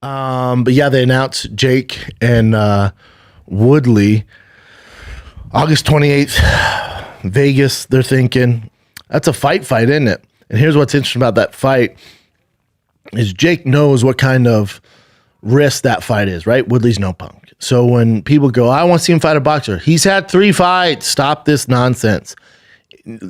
But yeah, they announced Jake and Woodley August 28th, Vegas. They're thinking that's a fight, isn't it? And here's what's interesting about that fight is Jake knows what kind of risk that fight is, right? Woodley's no punk. So when people go, I want to see him fight a boxer, he's had 3 fights. Stop this nonsense.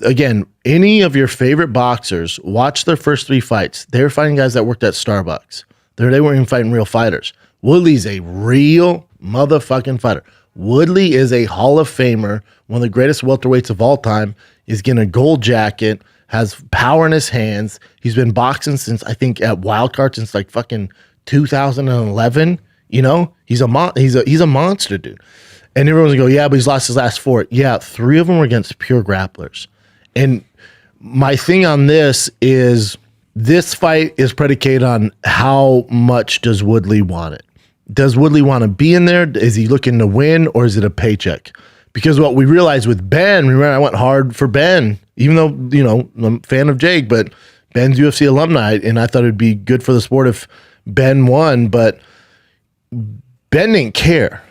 Again, any of your favorite boxers, watch their first 3 fights. They were fighting guys that worked at Starbucks. They weren't even fighting real fighters. Woodley's a real motherfucking fighter. Woodley is a Hall of Famer, one of the greatest welterweights of all time, is getting a gold jacket, has power in his hands. He's been boxing since, I think, at Wildcard since like fucking 2011. You know, he's a monster, dude. And everyone's gonna go, yeah, but he's lost his last 4. Yeah, 3 of them were against pure grapplers. And my thing on this is this fight is predicated on how much does Woodley want it. Does Woodley want to be in there? Is he looking to win, or is it a paycheck? Because what we realized with Ben, remember I went hard for Ben, even though, you know, I'm a fan of Jake, but Ben's UFC alumni, and I thought it'd be good for the sport if Ben won, but Ben didn't care.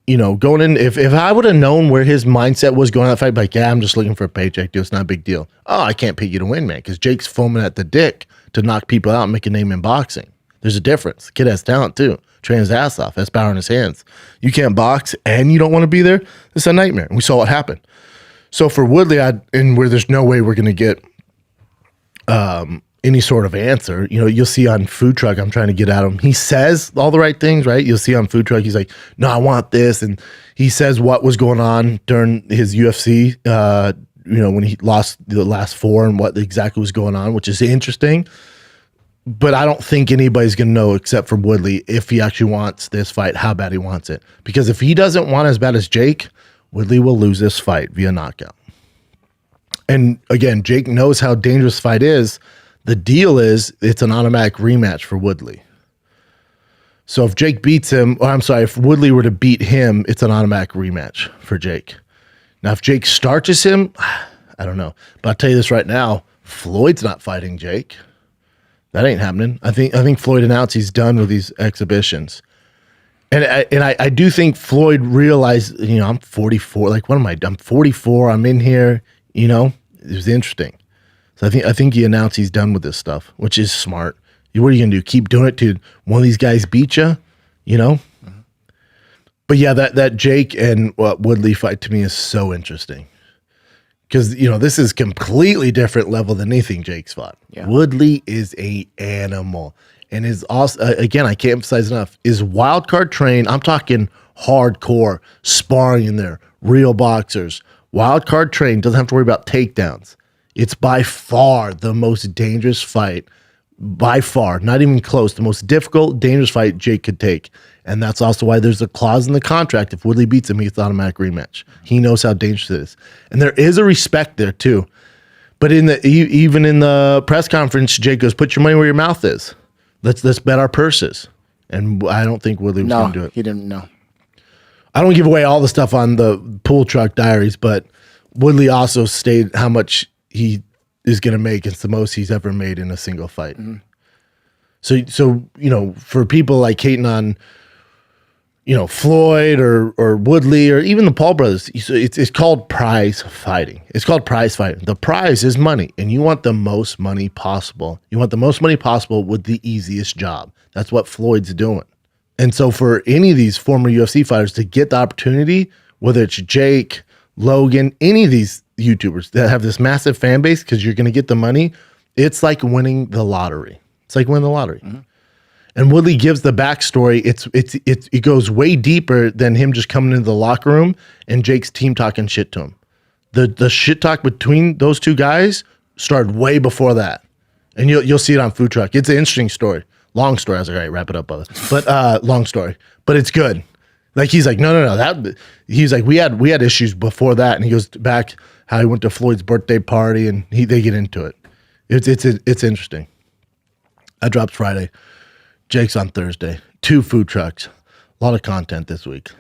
You know, going in, if I would have known where his mindset was going on that fight, like, yeah, I'm just looking for a paycheck, dude. It's not a big deal. Oh, I can't pay you to win, man, because Jake's foaming at the dick to knock people out and make a name in boxing. There's a difference. The kid has talent, too. Train his ass off. Has power in his hands. You can't box and you don't want to be there. It's a nightmare. We saw what happened. So for Woodley, and where there's no way we're going to get any sort of answer, you know, you'll see on Food Truck, I'm trying to get at him. He says all the right things, right? You'll see on Food Truck, he's like, no, I want this. And he says what was going on during his UFC, you know, when he lost the last 4 and what exactly was going on, which is interesting. But I don't think anybody's going to know except for Woodley if he actually wants this fight, how bad he wants it. Because if he doesn't want it as bad as Jake, Woodley will lose this fight via knockout. And again, Jake knows how dangerous the fight is. The deal is it's an automatic rematch for Woodley. So if Jake beats him, or I'm sorry, if Woodley were to beat him, it's an automatic rematch for Jake. Now, if Jake starches him, I don't know. But I'll tell you this right now, Floyd's not fighting Jake. That ain't happening. I think Floyd announced he's done with these exhibitions. And I do think Floyd realized, you know, I'm 44. Like, what am I? I'm 44. I'm in here. You know, it was interesting. So I think he announced he's done with this stuff, which is smart. What are you gonna do? Keep doing it till one of these guys beat you? You know. Mm-hmm. But yeah, that Jake and Woodley fight to me is so interesting. Because, you know, this is completely different level than anything Jake's fought. Yeah. Woodley is a animal. And is also, again, I can't emphasize enough, is wildcard trained. I'm talking hardcore, sparring in there, real boxers. Wildcard trained, doesn't have to worry about takedowns. It's by far the most dangerous fight, by far, not even close, the most difficult, dangerous fight Jake could take. And that's also why there's a clause in the contract. If Woodley beats him, he gets the automatic rematch. He knows how dangerous it is. And there is a respect there too. But even in the press conference, Jake goes, put your money where your mouth is. Let's bet our purses. And I don't think Woodley was going to do it. He didn't know. I don't give away all the stuff on the Pool Truck Diaries, but Woodley also stated how much he is going to make. It's the most he's ever made in a single fight. Mm-hmm. So, you know, for people like hating on, you know, Floyd or Woodley or even the Paul brothers, it's called prize fighting. It's called prize fighting. The prize is money, and you want the most money possible. You want the most money possible with the easiest job. That's what Floyd's doing. And so for any of these former UFC fighters to get the opportunity, whether it's Jake, Logan, any of these YouTubers that have this massive fan base because you're going to get the money, it's like winning the lottery. It's like winning the lottery. Mm-hmm. And Woodley gives the backstory. It goes way deeper than him just coming into the locker room and Jake's team talking shit to him. The shit talk between those two guys started way before that. And you'll see it on Food Truck. It's an interesting story. Long story. I was like, all right, wrap it up, brother. But long story. But it's good. Like he's like, no. He's like, we had issues before that. And he goes back how he went to Floyd's birthday party and they get into it. It's interesting. That drops Friday. Jake's on Thursday. 2 food trucks. A lot of content this week.